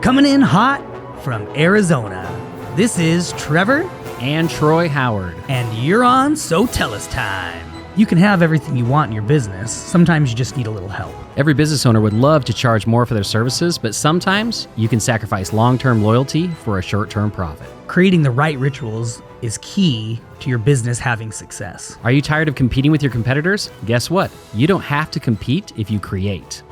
Coming in hot from Arizona, this is Trevor and Troy Howard. And you're on So Tell Us Time. You can have everything you want in your business. Sometimes you just need a little help. Every business owner would love to charge more for their services, but sometimes you can sacrifice long-term loyalty for a short-term profit. Creating the right rituals is key to your business having success. Are you tired of competing with your competitors? Guess what? You don't have to compete if you create.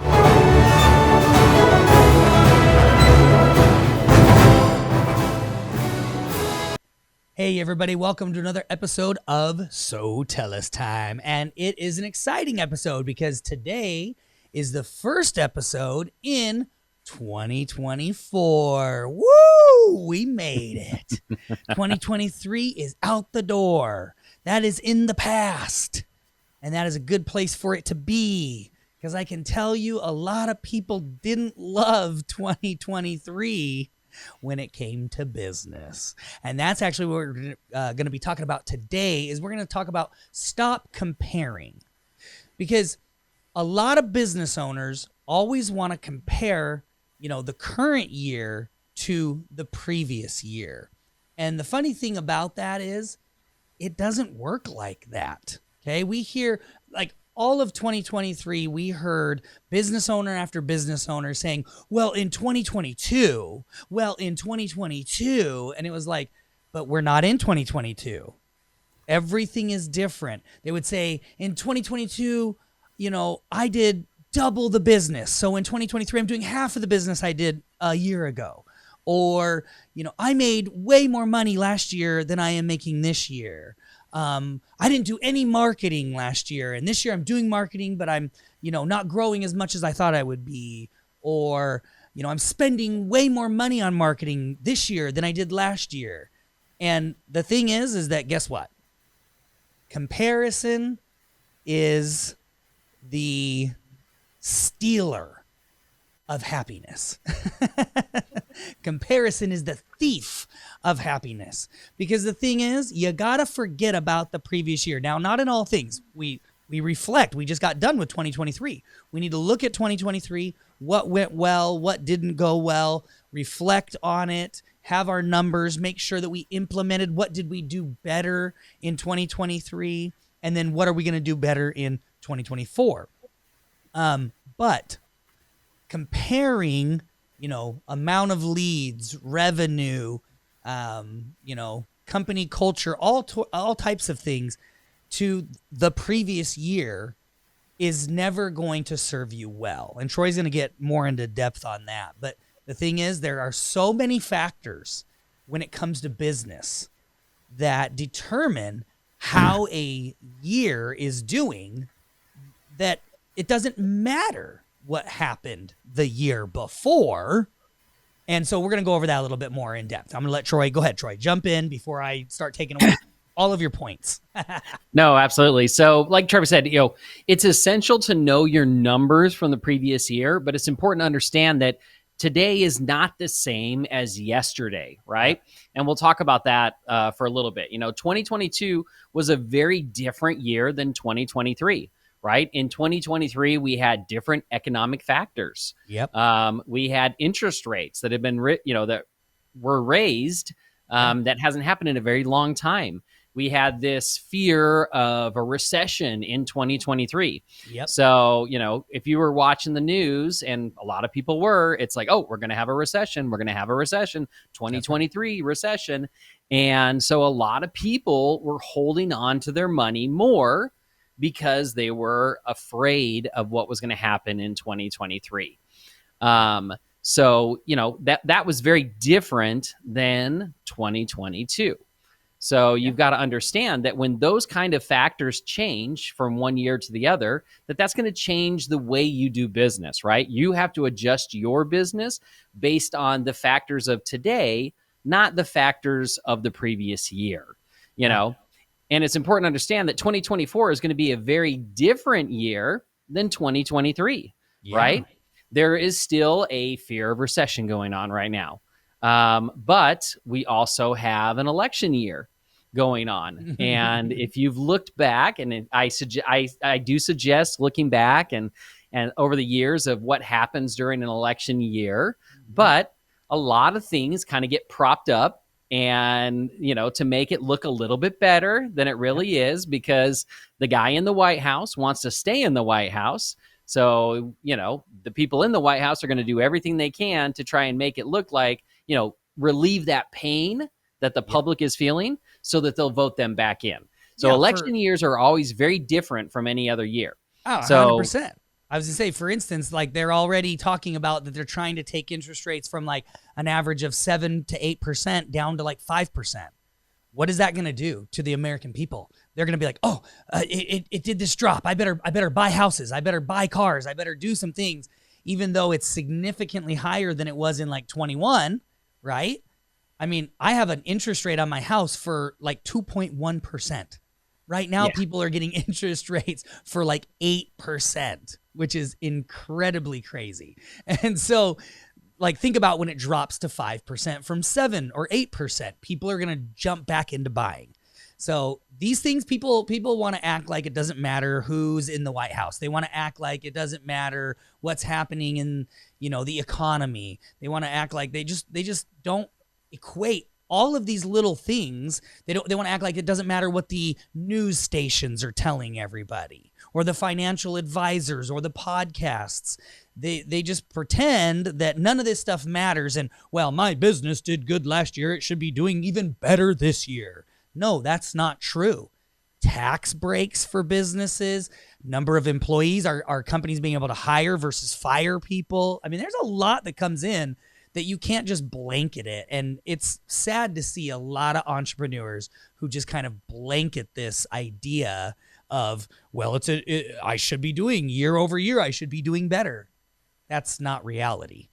Hey everybody, welcome to another episode of So Tell Us Time. And it is an exciting episode because today is the first episode in 2024. Woo! We made it. 2023 is out the door. That is in the past. And that is a good place for it to be. Because I can tell you a lot of people didn't love 2023 when it came to business. And that's actually what we're going to be talking about today. Is we're going to talk about stop comparing. Because a lot of business owners always want to compare, the current year to the previous year. And the funny thing about that is it doesn't work like that. Okay? We hear all of 2023, we heard business owner after business owner saying, well, in 2022, and it was like, but we're not in 2022. Everything is different. They would say, in 2022, I did double the business. So in 2023, I'm doing half of the business I did a year ago. Or, I made way more money last year than I am making this year. I didn't do any marketing last year, and this year I'm doing marketing, but I'm, not growing as much as I thought I would be. Or, I'm spending way more money on marketing this year than I did last year. And the thing is that guess what? Comparison is the stealer of happiness. Comparison is the thief of happiness. Because the thing is, you got to forget about the previous year. Now, not in all things. We reflect. We just got done with 2023. We need to look at 2023, what went well, what didn't go well, reflect on it, have our numbers, make sure that we implemented what did we do better in 2023, and then what are we going to do better in 2024. But comparing, amount of leads, revenue, company culture, all types of things to the previous year is never going to serve you well. And Troy's going to get more into depth on that. But the thing is, there are so many factors when it comes to business that determine how a year is doing that it doesn't matter what happened the year before. And so we're going to go over that a little bit more in depth. I'm going to let Troy, go ahead, Troy, jump in before I start taking away all of your points. No, absolutely. So like Trevor said, it's essential to know your numbers from the previous year, but it's important to understand that today is not the same as yesterday, right? And we'll talk about that for a little bit. 2022 was a very different year than 2023. Right? In 2023, we had different economic factors. Yep. We had interest rates that had been, that were raised that hasn't happened in a very long time. We had this fear of a recession in 2023. Yep. So, if you were watching the news, and a lot of people were, it's like, oh, we're going to have a recession. We're going to have a recession, 2023 recession. And so a lot of people were holding on to their money more because they were afraid of what was going to happen in 2023. So, that was very different than 2022. So you've got to understand that when those kind of factors change from one year to the other, that's going to change the way you do business, right? You have to adjust your business based on the factors of today, not the factors of the previous year, And it's important to understand that 2024 is going to be a very different year than 2023, right? There is still a fear of recession going on right now. But we also have an election year going on. And if you've looked back, and I do suggest looking back and and over the years of what happens during an election year. Mhm. But a lot of things kind of get propped up, and to make it look a little bit better than it Yep. really is, because the guy in the White House wants to stay in the White House. So the people in the White House are going to do everything they can to try and make it look like, relieve that pain that the Yep. public is feeling, so that they'll vote them back in. So Yeah. election years are always very different from any other year. So 100%. I was gonna say, for instance, like they're already talking about that they're trying to take interest rates from like an average of 7 to 8% down to like 5%. What is that going to do to the American people? They're going to be like, oh, it did this drop. I better buy houses. I better buy cars. I better do some things, even though it's significantly higher than it was in like 21, right? I mean, I have an interest rate on my house for like 2.1%. Right now, Yeah. people are getting interest rates for like 8%, which is incredibly crazy. And so, like, think about when it drops to 5% from 7 or 8%. People are going to jump back into buying. So these things, people want to act like it doesn't matter who's in the White House. They want to act like it doesn't matter what's happening in, the economy. They want to act like they just don't equate all of these little things. They want to act like it doesn't matter what the news stations are telling everybody, or the financial advisors, or the podcasts. They just pretend that none of this stuff matters. And, well, my business did good last year, it should be doing even better this year. No, that's not true. Tax breaks for businesses, number of employees, are companies being able to hire versus fire people. I mean, there's a lot that comes in that you can't just blanket it. And it's sad to see a lot of entrepreneurs who just kind of blanket this idea of, well, I should be doing year over year, I should be doing better. That's not reality.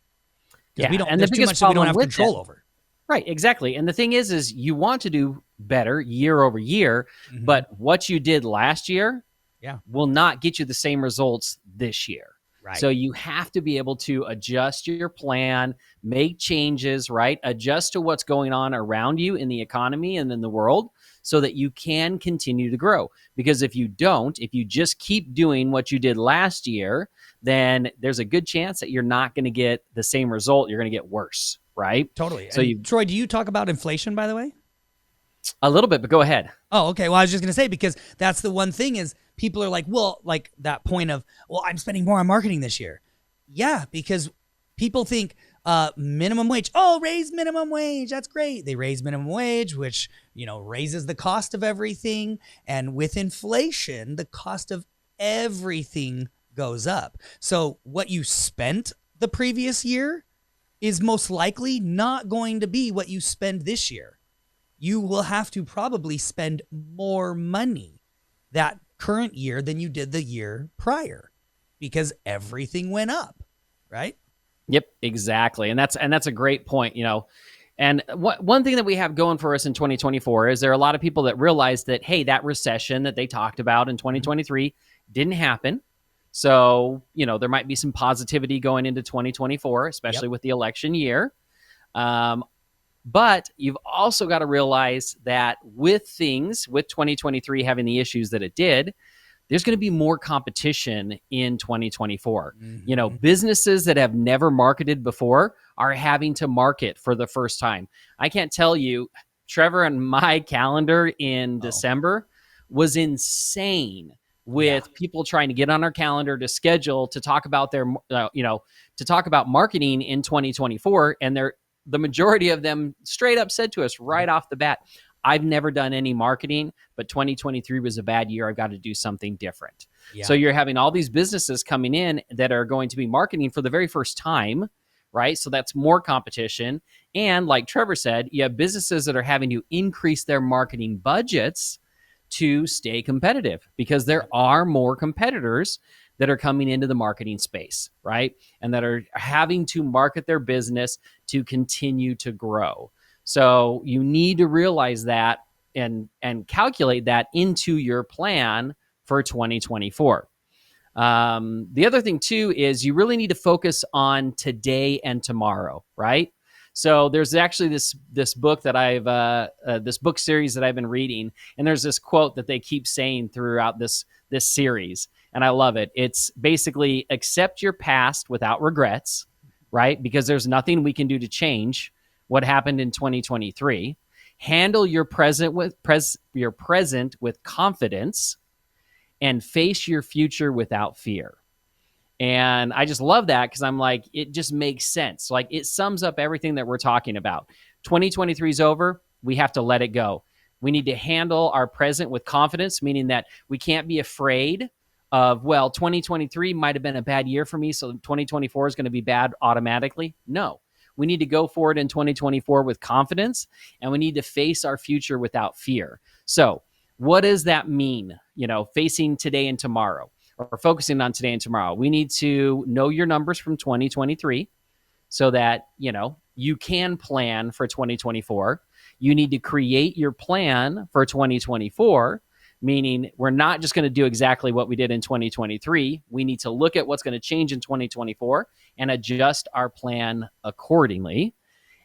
Yeah, and there's too much that we don't have control over. Right, exactly. And the thing is you want to do better year over year, Mhm. but what you did last year Yeah. will not get you the same results this year. Right. So you have to be able to adjust your plan, make changes, right? Adjust to what's going on around you in the economy and in the world, so that you can continue to grow. Because if you don't, if you just keep doing what you did last year, then there's a good chance that you're not going to get the same result. You're going to get worse, right? Totally. So Troy, do you talk about inflation, by the way? A little bit, but go ahead. Oh, okay. Well, I was just going to say, because that's the one thing is people are like, well, like that point of, well, I'm spending more on marketing this year. Yeah, because people think minimum wage. Oh, raise minimum wage. That's great. They raise minimum wage, which, raises the cost of everything. And with inflation, the cost of everything goes up. So what you spent the previous year is most likely not going to be what you spend this year. You will have to probably spend more money that current year than you did the year prior, because everything went up, right? Yep, exactly. And that's a great point, And one thing that we have going for us in 2024 is there are a lot of people that realize that, hey, that recession that they talked about in 2023 didn't happen. So, there might be some positivity going into 2024, especially with the election year. But you've also got to realize that with 2023 having the issues that it did, there's going to be more competition in 2024. Mm-hmm. Businesses that have never marketed before are having to market for the first time. I can't tell you, Trevor, and my calendar in December was insane with people trying to get on our calendar to schedule to talk about their, to talk about marketing in 2024. And the majority of them straight up said to us right off the bat, I've never done any marketing, but 2023 was a bad year. I've got to do something different. Yeah. So you're having all these businesses coming in that are going to be marketing for the very first time, right? So that's more competition. And like Trevor said, you have businesses that are having to increase their marketing budgets to stay competitive, because there are more competitors that are coming into the marketing space, right? And that are having to market their business to continue to grow. So you need to realize that and calculate that into your plan for 2024. The other thing too is you really need to focus on today and tomorrow, right? So there's actually this book that this book series that I've been reading, and there's this quote that they keep saying throughout this series, and I love it. It's basically accept your past without regrets, right? Because there's nothing we can do to change what happened in 2023. Handle your present with confidence, and face your future without fear. And I just love that because I'm like, it just makes sense. Like, it sums up everything that we're talking about. 2023 is over. We have to let it go. We need to handle our present with confidence, meaning that we can't be afraid of, well, 2023 might have been a bad year for me, so 2024 is going to be bad automatically. No, we need to go forward in 2024 with confidence, and we need to face our future without fear. So what does that mean? Facing today and tomorrow, or focusing on today and tomorrow. We need to know your numbers from 2023 so that, you can plan for 2024. You need to create your plan for 2024, meaning we're not just going to do exactly what we did in 2023. We need to look at what's going to change in 2024 and adjust our plan accordingly.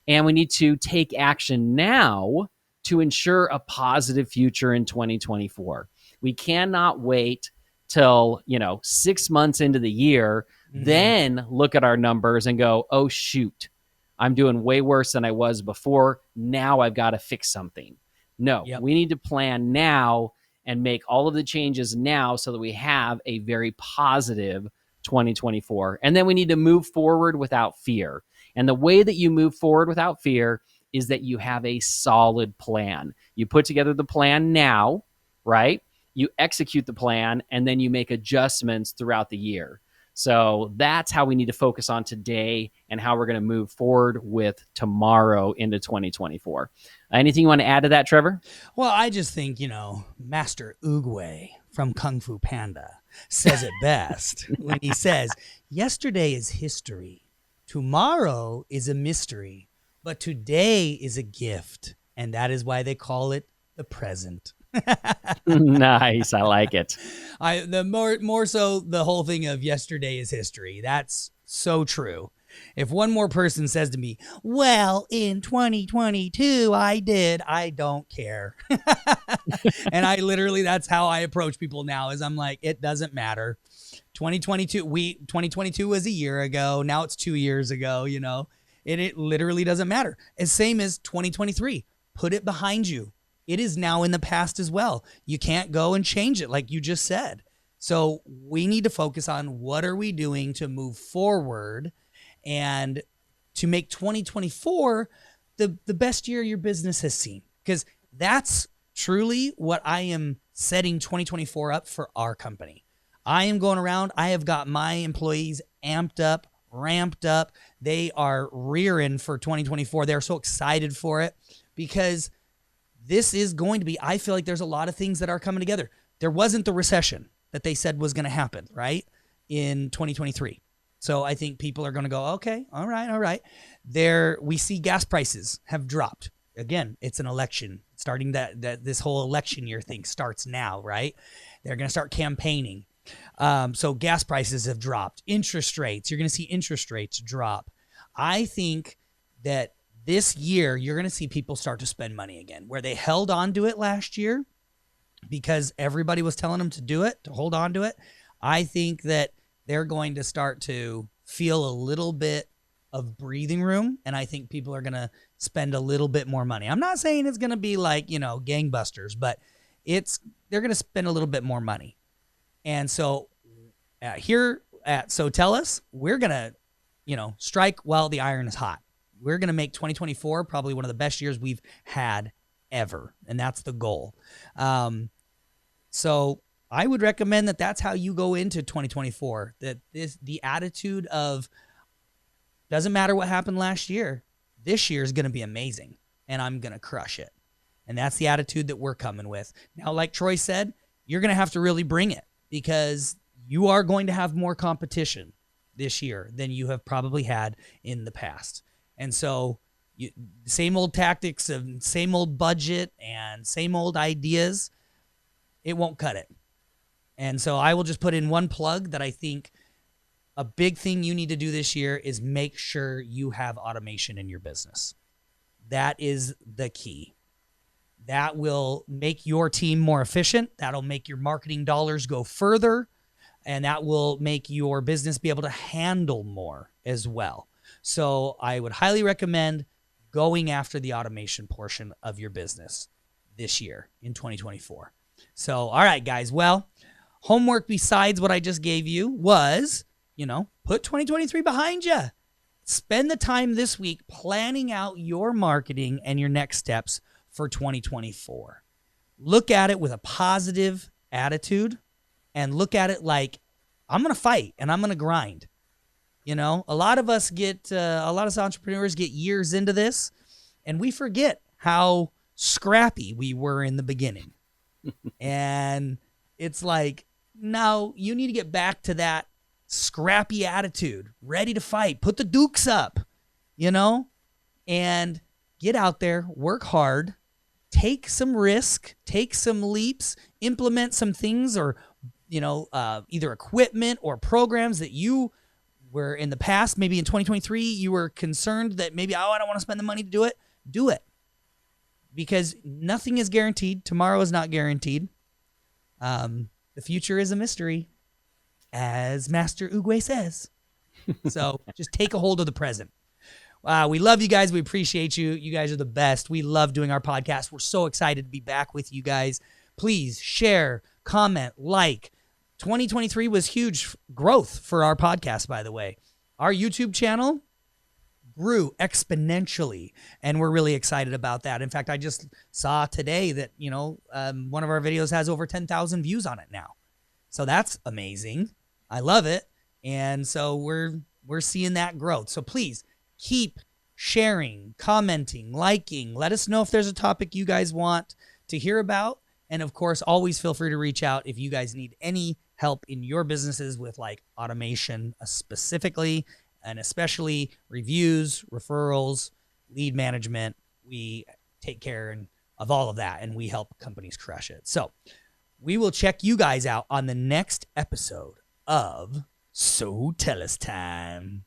And we need to take action now to ensure a positive future in 2024. We cannot wait till 6 months into the year, then look at our numbers and go, oh shoot, I'm doing way worse than I was before. Now I've got to fix something. No, we need to plan now and make all of the changes now so that we have a very positive 2024. And then we need to move forward without fear. And the way that you move forward without fear is that you have a solid plan. You put together the plan now, right? You execute the plan, and then you make adjustments throughout the year. So that's how we need to focus on today and how we're going to move forward with tomorrow into 2024. Anything you want to add to that, Trevor? Well, I just think, Master Oogway from Kung Fu Panda says it best when he says, yesterday is history, tomorrow is a mystery, but today is a gift. And that is why they call it the present. Nice. I like it. More so the whole thing of yesterday is history. That's so true. If one more person says to me, well, in 2022, I don't care. And that's how I approach people now, is I'm like, it doesn't matter. 2022 was a year ago. Now it's 2 years ago, it literally doesn't matter. It's same as 2023. Put it behind you. It is now in the past as well. You can't go and change it like you just said. So we need to focus on what are we doing to move forward and to make 2024 the best year your business has seen. Because that's truly what I am setting 2024 up for our company. I am going around. I have got my employees amped up, ramped up. They are rearing for 2024. They're so excited for it because this is going to be, I feel like there's a lot of things that are coming together. There wasn't the recession that they said was going to happen, right, in 2023. So I think people are going to go, okay, all right. We see gas prices have dropped. Again, it's an election. Starting this whole election year thing starts now, right? They're going to start campaigning. So gas prices have dropped. Interest rates, you're going to see interest rates drop. I think that this year, you're going to see people start to spend money again, where they held on to it last year because everybody was telling them to do it, to hold on to it. I think that they're going to start to feel a little bit of breathing room, and I think people are going to spend a little bit more money. I'm not saying it's going to be like, gangbusters, but they're going to spend a little bit more money. And so So Tell Us, we're going to, strike while the iron is hot. We're going to make 2024 probably one of the best years we've had ever. And that's the goal. So I would recommend that that's how you go into 2024, that the attitude of doesn't matter what happened last year. This year is going to be amazing and I'm going to crush it. And that's the attitude that we're coming with. Now, like Troy said, you're going to have to really bring it because you are going to have more competition this year than you have probably had in the past. And so same old tactics and same old budget and same old ideas, it won't cut it. And so I will just put in one plug that I think a big thing you need to do this year is make sure you have automation in your business. That is the key. That will make your team more efficient. That'll make your marketing dollars go further. and that will make your business be able to handle more as well. So I would highly recommend going after the automation portion of your business this year in 2024. So, all right, guys. Well, homework besides what I just gave you was, put 2023 behind you. Spend the time this week planning out your marketing and your next steps for 2024. Look at it with a positive attitude and look at it like, I'm going to fight and I'm going to grind. A lot of us a lot of us entrepreneurs get years into this and we forget how scrappy we were in the beginning. And it's like, no, you need to get back to that scrappy attitude, ready to fight, put the dukes up, and get out there, work hard, take some risk, take some leaps, implement some things or, either equipment or programs that you were in the past, maybe in 2023, you were concerned that maybe, I don't want to spend the money to do it. Because nothing is guaranteed. Tomorrow is not guaranteed. The future is a mystery, as Master Oogway says. So just take a hold of the present. We love you guys. We appreciate you. You guys are the best. We love doing our podcast. We're so excited to be back with you guys. Please share, comment, like. 2023 was huge growth for our podcast, by the way. Our YouTube channel grew exponentially, and we're really excited about that. In fact, I just saw today that, one of our videos has over 10,000 views on it now. So that's amazing. I love it. And so we're seeing that growth. So please keep sharing, commenting, liking. Let us know if there's a topic you guys want to hear about. And of course, always feel free to reach out if you guys need any help in your businesses with like automation specifically, and especially reviews, referrals, lead management. We take care of all of that, and we help companies crush it. So we will check you guys out on the next episode of So Tell Us Time.